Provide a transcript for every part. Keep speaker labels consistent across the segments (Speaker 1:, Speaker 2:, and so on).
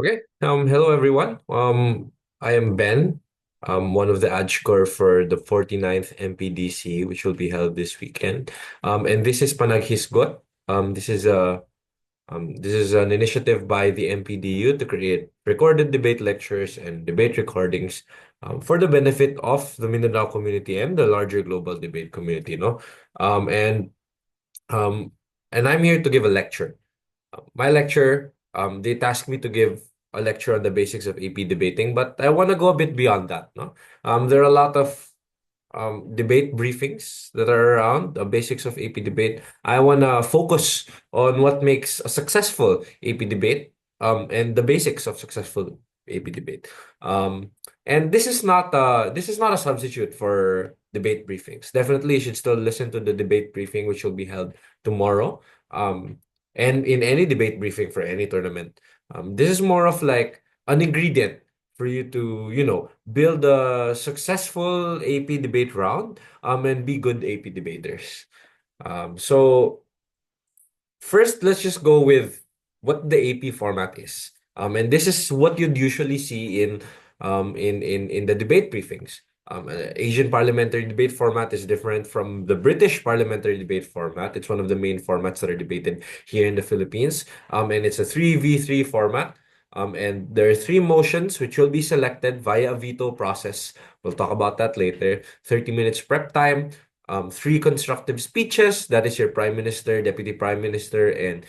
Speaker 1: Okay. Hello everyone. I am Ben. One of the AdScore for the 49th MPDC, which will be held this weekend. And this is Panaghisgot. This is an initiative by the MPDU to create recorded debate lectures and debate recordings for the benefit of the Mindanao community and the larger global debate community, no? Um, and um, and I'm here to give a lecture. My lecture, they tasked me to give a lecture on the basics of AP debating, but I want to go a bit beyond that. No, there are a lot of debate briefings that are around the basics of AP debate. I want to focus on what makes a successful AP debate, and the basics of successful AP debate. Um, and this is not a substitute for debate briefings. Definitely, you should still listen to the debate briefing, which will be held tomorrow. Um, and in any debate briefing for any tournament. This is more of like an ingredient for you to, build a successful AP debate round, and be good AP debaters. So first, let's just go with what the AP format is. And this is what you'd usually see in the debate briefings. Asian parliamentary debate format is different from the British parliamentary debate format. It's one of the main formats that are debated here in the Philippines. And it's a 3v3 format. And there are three motions which will be selected via a veto process. We'll talk about that later. 30 minutes prep time, three constructive speeches. That is your prime minister, deputy prime minister, and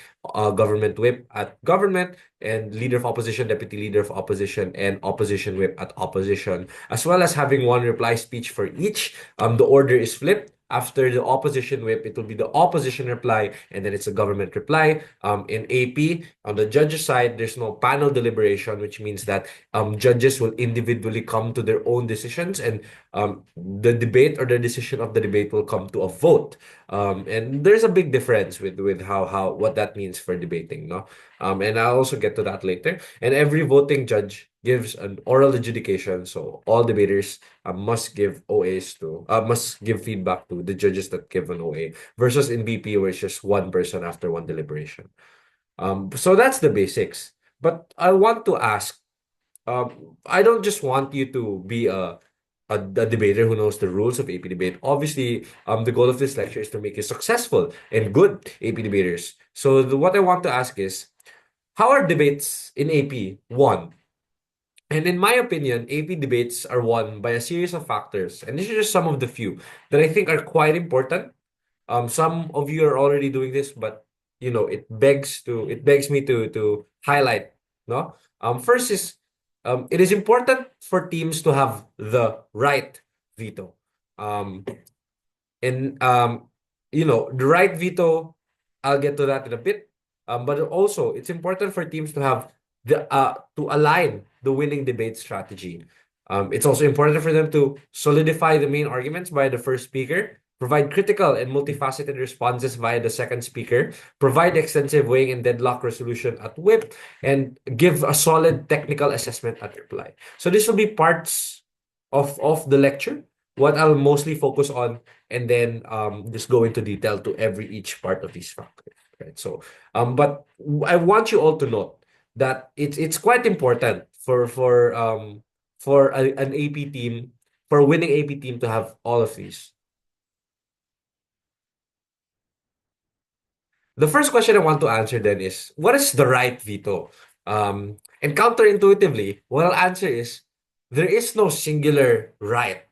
Speaker 1: government whip at government, and leader of opposition, deputy leader of opposition, and opposition whip at opposition, as well as having one reply speech for each. The order is flipped. After the opposition whip, it will be the opposition reply, and then it's a government reply. In AP, on the judge's side, there's no panel deliberation, which means that judges will individually come to their own decisions, and the debate or the decision of the debate will come to a vote. And there's a big difference with how what that means for debating, no? And I'll also get to that later. And every voting judge gives an oral adjudication, so all debaters must give feedback to the judges that give an OA, versus in BP where it's just one person after one deliberation. So that's the basics. But I want to ask, I don't just want you to be a debater who knows the rules of AP debate. Obviously, the goal of this lecture is to make you successful and good AP debaters. So what I want to ask is, how are debates in AP won? And in my opinion, AP debates are won by a series of factors, and these are just some of the few that I think are quite important. Some of you are already doing this, but it begs me to highlight. No, first is, it is important for teams to have the right veto. Um, and the right veto, I'll get to that in a bit. But also it's important for teams to have to align the winning debate strategy. It's also important for them to solidify the main arguments by the first speaker, provide critical and multifaceted responses via the second speaker, provide extensive weighing and deadlock resolution at whip, and give a solid technical assessment at reply. So this will be parts of the lecture, what I'll mostly focus on, and then just go into detail to each part of these factors. Right. So but I want you all to note that it's quite important for an AP team, for a winning AP team, to have all of these. The first question I want to answer then is, what is the right veto? And counterintuitively, what I'll answer is, there is no singular right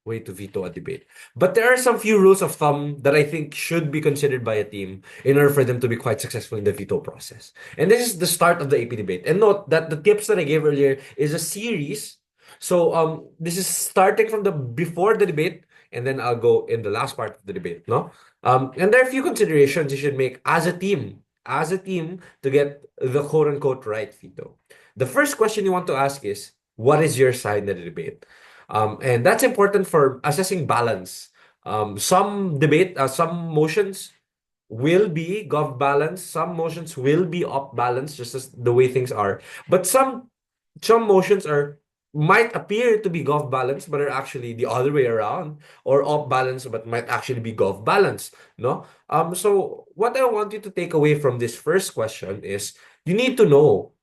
Speaker 1: way to veto a debate. But there are some few rules of thumb that I think should be considered by a team in order for them to be quite successful in the veto process. And this is the start of the AP debate. And note that the tips that I gave earlier is a series. So this is starting from the before the debate, and then I'll go in the last part of the debate, no? And there are a few considerations you should make as a team to get the quote unquote right veto. The first question you want to ask is, what is your side in the debate? And that's important for assessing balance. Some motions will be gov balance, some motions will be op balance, just as the way things are. But some motions are might appear to be gov balance, but are actually the other way around, or op balance, but might actually be gov balance. No. So what I want you to take away from this first question is, you need to know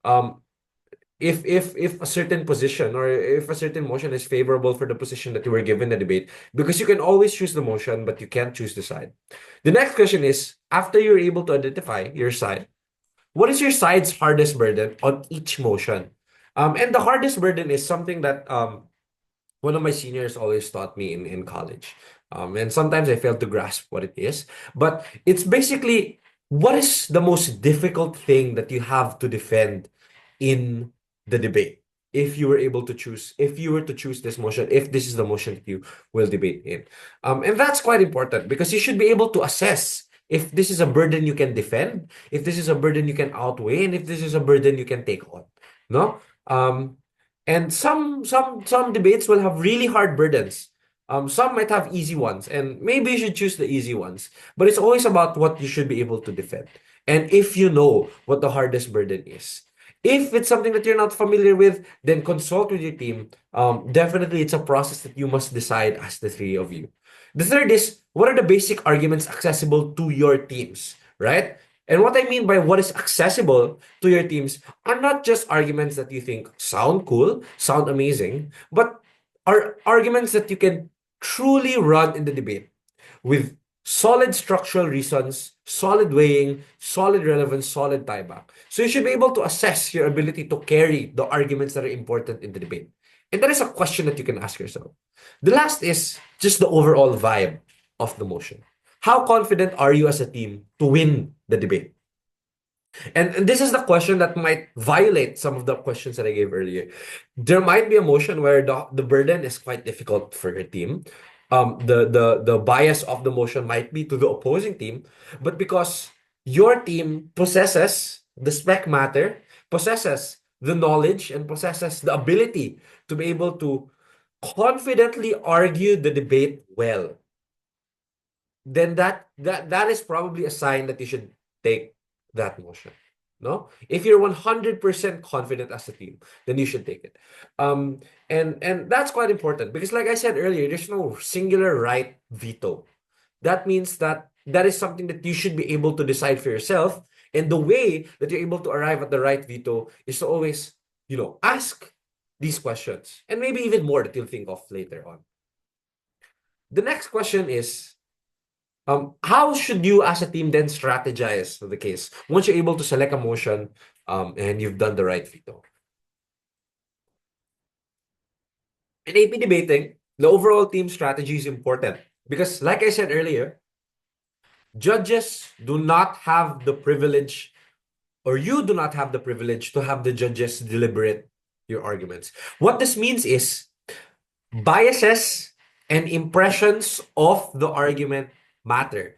Speaker 1: if a certain position or if a certain motion is favorable for the position that you were given the debate, because you can always choose the motion, but you can't choose the side. The next question is, after you're able to identify your side, what is your side's hardest burden on each motion? And the hardest burden is something that one of my seniors always taught me in college. And sometimes I fail to grasp what it is. But it's basically, what is the most difficult thing that you have to defend in the debate? If you were able to choose, if you were to choose this motion, if this is the motion that you will debate in. And that's quite important because you should be able to assess if this is a burden you can defend, if this is a burden you can outweigh, and if this is a burden you can take on. No? And some debates will have really hard burdens. Some might have easy ones, and maybe you should choose the easy ones. But it's always about what you should be able to defend. And if you know what the hardest burden is. If it's something that you're not familiar with, then consult with your team. Definitely, it's a process that you must decide as the three of you. The third is, what are the basic arguments accessible to your teams, right? And what I mean by what is accessible to your teams are not just arguments that you think sound cool, sound amazing, but are arguments that you can truly run in the debate with solid structural reasons, solid weighing, solid relevance, solid tieback. So you should be able to assess your ability to carry the arguments that are important in the debate. And that is a question that you can ask yourself. The last is just the overall vibe of the motion. How confident are you as a team to win the debate? And this is the question that might violate some of the questions that I gave earlier. There might be a motion where the burden is quite difficult for your team. The bias of the motion might be to the opposing team, but because your team possesses the spec matter, possesses the knowledge, and possesses the ability to be able to confidently argue the debate well, then that is probably a sign that you should take that motion. No? If you're 100% confident as a team, then you should take it. And that's quite important because like I said earlier, there's no singular right veto. That means that that is something that you should be able to decide for yourself. And the way that you're able to arrive at the right veto is to always, ask these questions and maybe even more that you'll think of later on. The next question is, how should you as a team then strategize the case once you're able to select a motion and you've done the right veto? In AP debating, the overall team strategy is important because, like I said earlier, judges do not have the privilege, or you do not have the privilege to have the judges deliberate your arguments. What this means is biases and impressions of the argument matter.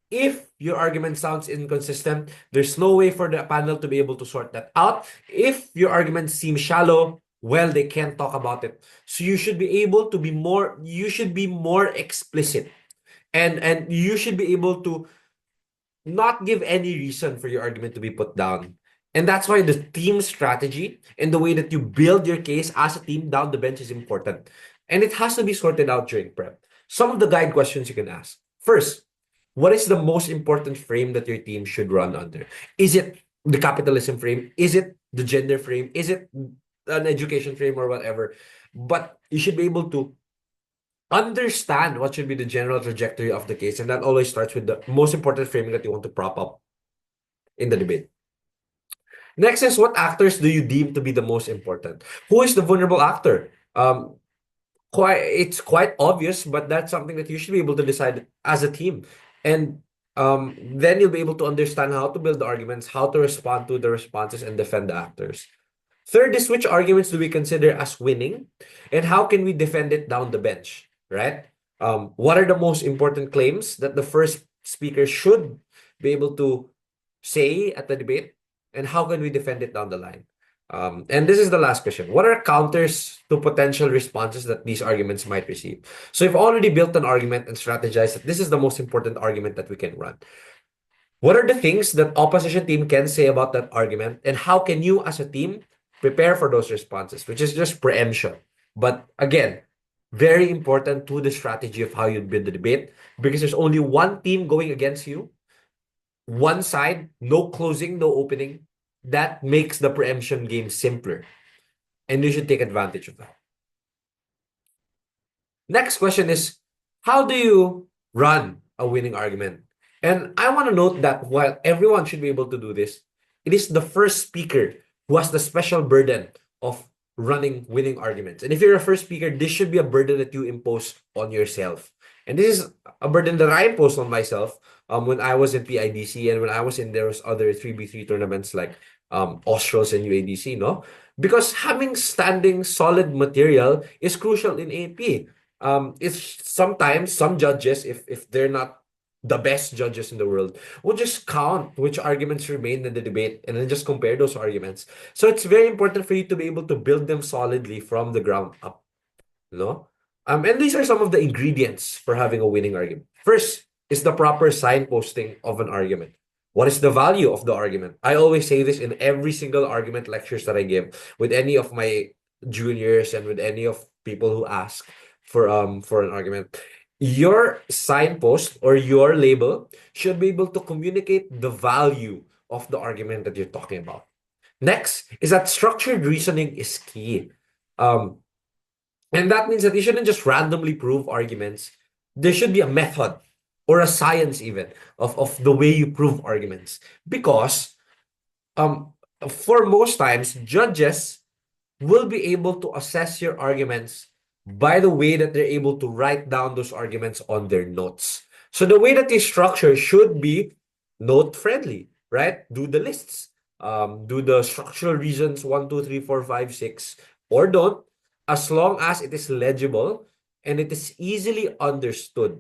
Speaker 1: If your argument sounds inconsistent, there's no way for the panel to be able to sort that out. If your arguments seem shallow, well, they can't talk about it. So you should be able to be more, you should be more explicit. And you should be able to not give any reason for your argument to be put down. And that's why the team strategy and the way that you build your case as a team down the bench is important. And it has to be sorted out during prep. Some of the guide questions you can ask. First, what is the most important frame that your team should run under? Is it the capitalism frame? Is it the gender frame? Is it an education frame or whatever? But you should be able to understand what should be the general trajectory of the case. And that always starts with the most important framing that you want to prop up in the debate. Next is, what actors do you deem to be the most important? Who is the vulnerable actor? It's quite obvious, but that's something that you should be able to decide as a team. And then you'll be able to understand how to build the arguments, how to respond to the responses, and defend the actors. Third is, which arguments do we consider as winning, and how can we defend it down the bench, right? What are the most important claims that the first speaker should be able to say at the debate, and how can we defend it down the line? And this is the last question. What are counters to potential responses that these arguments might receive? So you've already built an argument and strategized that this is the most important argument that we can run. What are the things that opposition team can say about that argument, and how can you as a team prepare for those responses, which is just preemption. But again, very important to the strategy of how you build the debate, because there's only one team going against you, one side, no closing, no opening. That makes the preemption game simpler. and you should take advantage of that. Next question is, how do you run a winning argument? And I want to note that while everyone should be able to do this, it is the first speaker who has the special burden of running winning arguments. And if you're a first speaker, this should be a burden that you impose on yourself. And this is a burden that I imposed on myself when I was in PIDC and when I was in those other 3v3 tournaments like Australs and UADC, no? Because having standing solid material is crucial in AP. It's sometimes some judges, if they're not the best judges in the world, will just count which arguments remain in the debate and then just compare those arguments. So it's very important for you to be able to build them solidly from the ground up. No? And these are some of the ingredients for having a winning argument. First is the proper signposting of an argument. What is the value of the argument? I always say this in every single argument lectures that I give with any of my juniors and with any of people who ask for an argument. Your signpost or your label should be able to communicate the value of the argument that you're talking about. Next is that structured reasoning is key. Um, and that means that you shouldn't just randomly prove arguments. There should be a method or a science even of the way you prove arguments. Because um, for most times, judges will be able to assess your arguments by the way that they're able to write down those arguments on their notes. So the way that they structure should be note friendly, right? Do the lists. Do the structural reasons 1, 2, 3, 4, 5, 6, or don't, as long as it is legible and it is easily understood,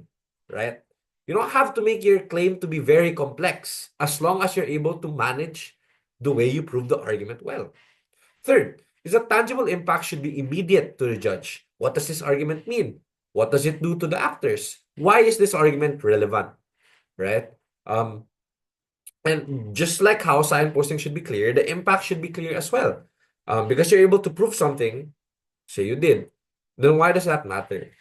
Speaker 1: right? You don't have to make your claim to be very complex as long as you're able to manage the way you prove the argument well. Third, is that tangible impact should be immediate to the judge. What does this argument mean? What does it do to the actors? Why is this argument relevant? Right? Um, and just like how signposting should be clear, the impact should be clear as well. Because you're able to prove something, say you did, then why does that matter?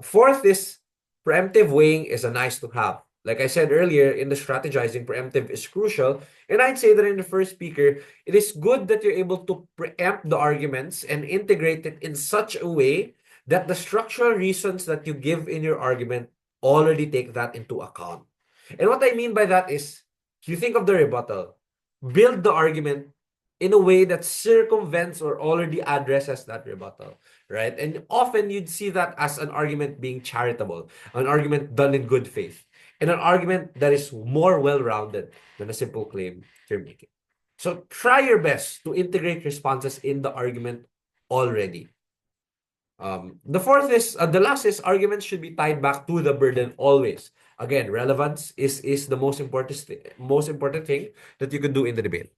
Speaker 1: Fourth is preemptive weighing is a nice to have. Like I said earlier, in the strategizing, preemptive is crucial. And I'd say that in the first speaker, it is good that you're able to preempt the arguments and integrate it in such a way that the structural reasons that you give in your argument already take that into account. And what I mean by that is, you think of the rebuttal, build the argument in a way that circumvents or already addresses that rebuttal, right? And often you'd see that as an argument being charitable, an argument done in good faith, and an argument that is more well-rounded than a simple claim you're making. So try your best to integrate responses in the argument already. The last is arguments should be tied back to the burden always. Again, relevance is the most important thing that you could do in the debate.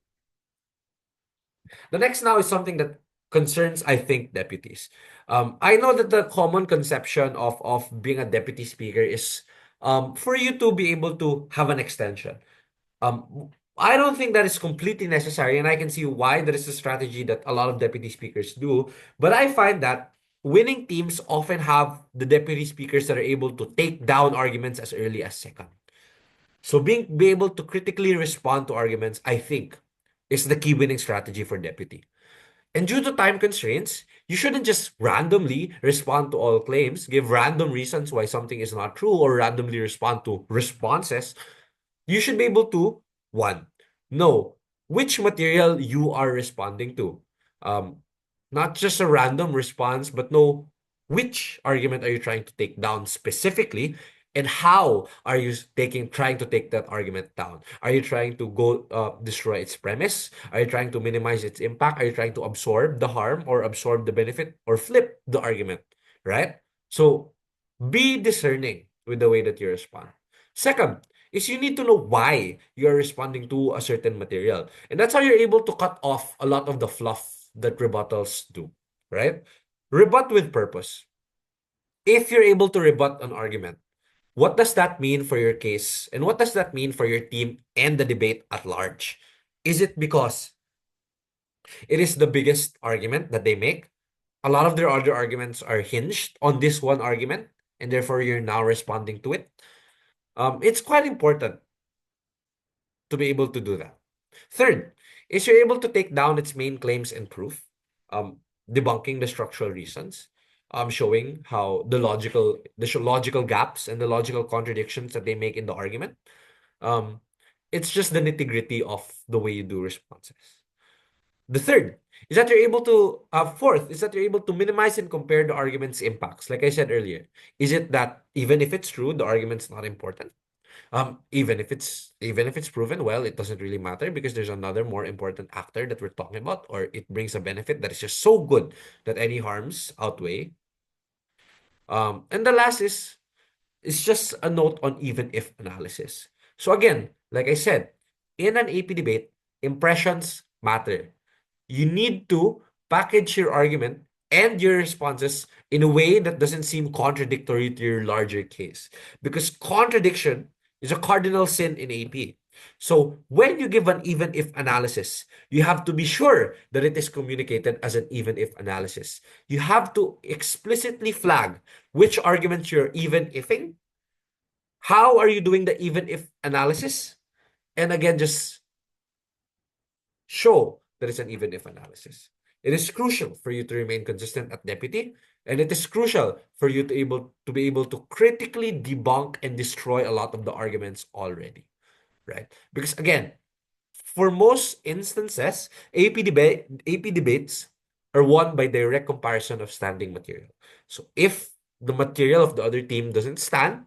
Speaker 1: The next now is something that concerns, I think, deputies. I know that the common conception of being a deputy speaker is for you to be able to have an extension. I don't think that is completely necessary, and I can see why there is a strategy that a lot of deputy speakers do. But I find that winning teams often have the deputy speakers that are able to take down arguments as early as second. So be able to critically respond to arguments, I think, is the key winning strategy for deputy. And due to time constraints, you shouldn't just randomly respond to all claims, give random reasons why something is not true, or randomly respond to responses. You should be able to, one, know which material you are responding to. Um, Not just a random response, but know which argument are you trying to take down specifically, and how are you trying to take that argument down? Are you trying to go destroy its premise? Are you trying to minimize its impact? Are you trying to absorb the harm or absorb the benefit or flip the argument, right? So be discerning with the way that you respond. Second is you need to know why you're responding to a certain material. And that's how you're able to cut off a lot of the fluff that rebuttals do, right? Rebut with purpose. If you're able to rebut an argument, what does that mean for your case? And what does that mean for your team and the debate at large? Is it because it is the biggest argument that they make? A lot of their other arguments are hinged on this one argument, and therefore you're now responding to it. It's quite important to be able to do that. Third, is you're able to take down its main claims and proof. debunking the structural reasons, showing how the logical gaps and the logical contradictions that they make in the argument. Um, it's just the nitty-gritty of the way you do responses. The third is that you're able to, fourth is that you're able to minimize and compare the argument's impacts. Like I said earlier, is it that even if it's true, the argument's not important? Even if it's proven, well, it doesn't really matter because there's another more important actor that we're talking about, or it brings a benefit that is just so good that any harms outweigh. And the last is it's just a note on even if analysis. So again, like I said, in an AP debate, impressions matter. You need to package your argument and your responses in a way that doesn't seem contradictory to your larger case. Because contradiction is a cardinal sin in AP. So when you give an even if analysis, you have to be sure that it is communicated as an even if analysis. You have to explicitly flag which arguments you're even ifing. How are you doing the even if analysis? And again, just show that it's an even if analysis. It is crucial for you to remain consistent at deputy, and it is crucial for you to be able to critically debunk and destroy a lot of the arguments already, right? Because again, for most instances, AP debates are won by direct comparison of standing material. So if the material of the other team doesn't stand,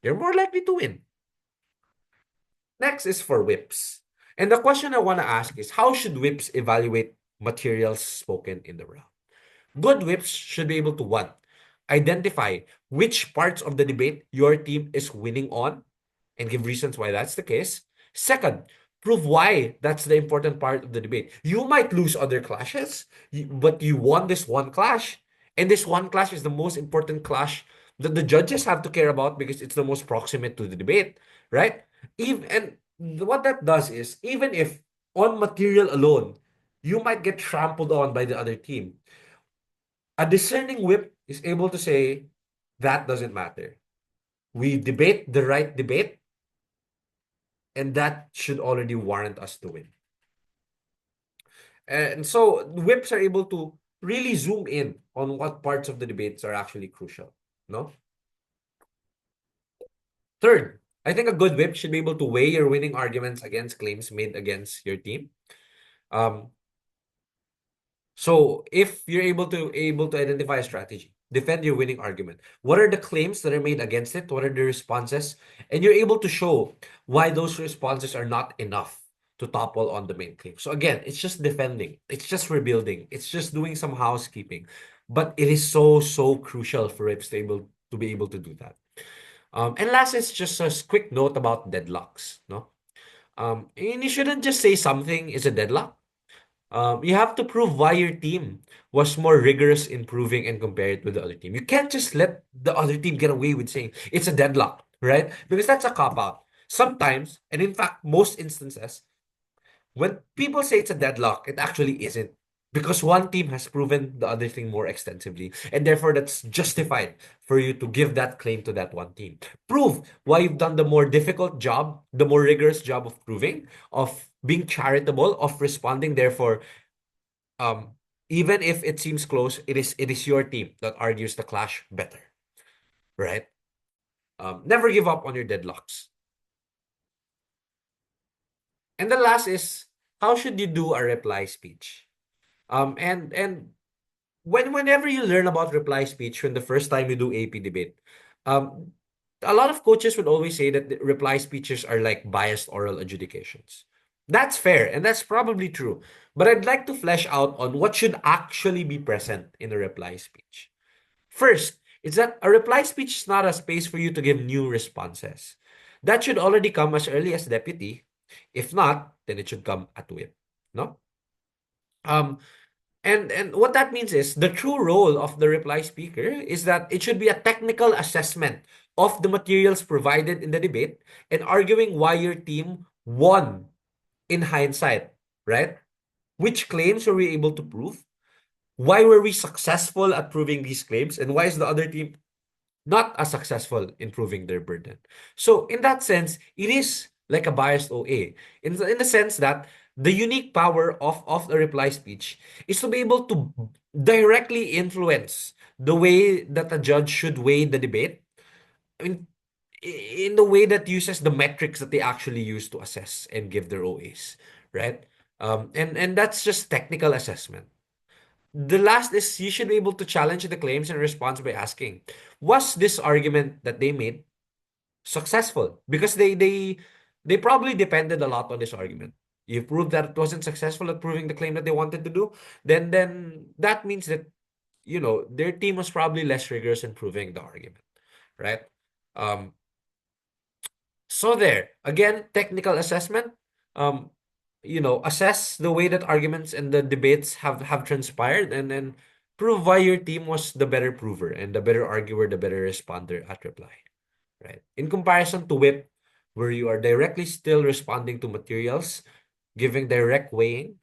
Speaker 1: you're more likely to win. Next is for whips. And the question I want to ask is, how should whips evaluate materials spoken in the round? Good whips should be able to, one, identify which parts of the debate your team is winning on and give reasons why that's the case. Second, prove why that's the important part of the debate. You might lose other clashes, but you won this one clash. And this one clash is the most important clash that the judges have to care about because it's the most proximate to the debate, right? And what that does is, even if on material alone, you might get trampled on by the other team, a discerning whip is able to say, that doesn't matter. We debate the right debate, and that should already warrant us to win. And so whips are able to really zoom in on what parts of the debates are actually crucial. No? Third, I think a good whip should be able to weigh your winning arguments against claims made against your team. Um, So if you're able to identify a strategy, defend your winning argument. What are the claims that are made against it? What are the responses? And you're able to show why those responses are not enough to topple on the main claim. So again, it's just defending. It's just rebuilding. It's just doing some housekeeping. But it is so, so crucial for reps to be able to do that. And last is just a quick note about deadlocks. No, and you shouldn't just say something is a deadlock. You have to prove why your team was more rigorous in proving and compare it with the other team. You can't just let the other team get away with saying it's a deadlock, right? Because that's a cop out. Sometimes, and in fact, most instances, when people say it's a deadlock, it actually isn't. Because one team has proven the other thing more extensively, and therefore that's justified for you to give that claim to that one team. Prove why you've done the more difficult job, the more rigorous job of proving, of being charitable, of responding. Therefore, um, even if it seems close, it is your team that argues the clash better, right? Never give up on your deadlocks. And the last is, how should you do a reply speech? And whenever you learn about reply speech when the first time you do AP debate, um, a lot of coaches would always say that the reply speeches are like biased oral adjudications. That's fair, and that's probably true. But I'd like to flesh out on what should actually be present in a reply speech. First, it's that a reply speech is not a space for you to give new responses. That should already come as early as deputy. If not, then it should come at whip. No? Um, and what that means is the true role of the reply speaker is that it should be a technical assessment of the materials provided in the debate and arguing why your team won in hindsight, right? Which claims were we able to prove? Why were we successful at proving these claims? And why is the other team not as successful in proving their burden? So in that sense, it is like a biased OA in the sense that the unique power of the reply speech is to be able to directly influence the way that a judge should weigh the debate. I mean, in the way that uses the metrics that they actually use to assess and give their OAs, right? And that's just technical assessment. The last is you should be able to challenge the claims and response by asking, was this argument that they made successful? Because they probably depended a lot on this argument. You prove that it wasn't successful at proving the claim that they wanted to do, then that means that their team was probably less rigorous in proving the argument, right? Um, so there, again, technical assessment. Um, assess the way that arguments and the debates have transpired, and then prove why your team was the better prover and the better arguer, the better responder at reply, right? In comparison to whip, where you are directly still responding to materials, giving direct weighing,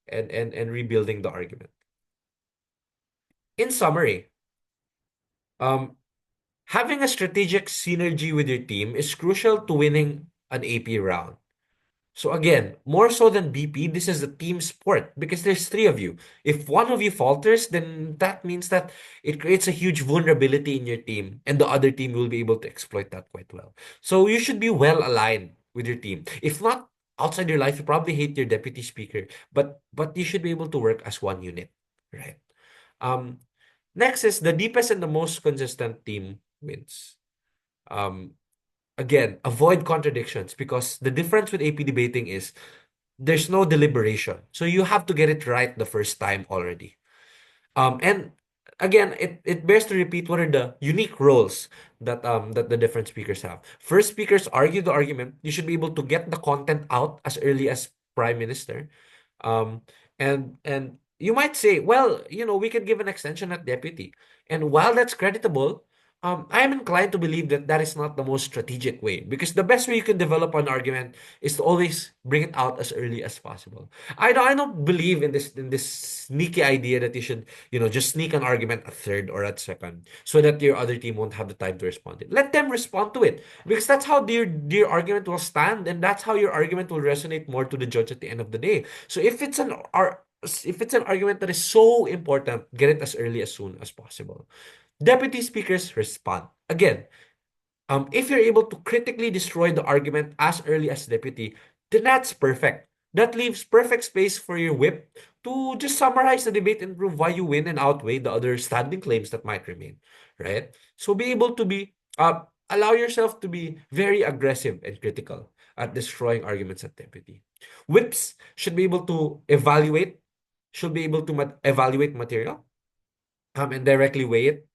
Speaker 1: and rebuilding the argument. In summary, um, having a strategic synergy with your team is crucial to winning an AP round. So again, more so than BP, this is a team sport because there's three of you. If one of you falters, then that means that it creates a huge vulnerability in your team, and the other team will be able to exploit that quite well. So you should be well aligned with your team. If not, outside your life, you probably hate your deputy speaker, but you should be able to work as one unit, right? Um, Next is the deepest and the most consistent team wins. Um, Again, avoid contradictions because the difference with AP debating is there's no deliberation. So you have to get it right the first time already. And again, it bears to repeat what are the unique roles that the different speakers have. First speakers argue the argument. You should be able to get the content out as early as Prime Minister. Um, and you might say, well, we could give an extension at deputy. And while that's creditable, I am inclined to believe that that is not the most strategic way because the best way you can develop an argument is to always bring it out as early as possible. I don't believe in this sneaky idea that you should just sneak an argument at third or at second so that your other team won't have the time to respond to it. Let them respond to it because that's how their argument will stand and that's how your argument will resonate more to the judge at the end of the day. So if it's an argument that is so important, get it as early as soon as possible. Deputy speakers respond. Again, if you're able to critically destroy the argument as early as deputy, then that's perfect. That leaves perfect space for your whip to just summarize the debate and prove why you win and outweigh the other standing claims that might remain, right? So be able to allow yourself to be very aggressive and critical at destroying arguments at deputy. Whips should be able to evaluate material, and directly weigh it,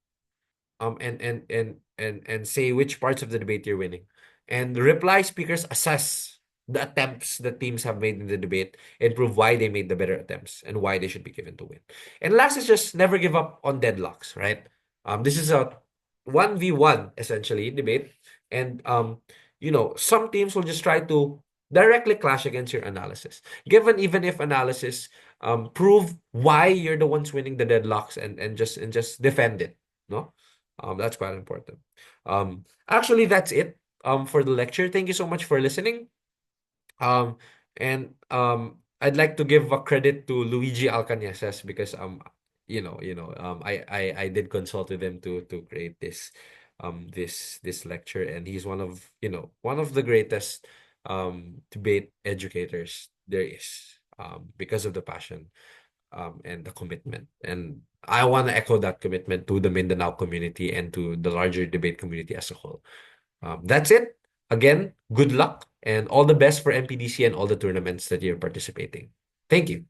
Speaker 1: and say which parts of the debate you're winning. And the reply speakers assess the attempts that teams have made in the debate and prove why they made the better attempts and why they should be given to win. And last is just never give up on deadlocks, right? This is a 1v1 essentially debate. And some teams will just try to directly clash against your analysis. Given even if analysis prove why you're the ones winning the deadlocks and just defend it. No? That's quite important. Actually, that's it for the lecture. Thank you so much for listening. Um, and I'd like to give a credit to Luigi Alcañezes because I did consult with him to create this lecture, and he's one of the greatest debate educators there is because of the passion and the commitment. And I want to echo that commitment to the Mindanao community and to the larger debate community as a whole. That's it. Again, good luck and all the best for MPDC and all the tournaments that you're participating. Thank you.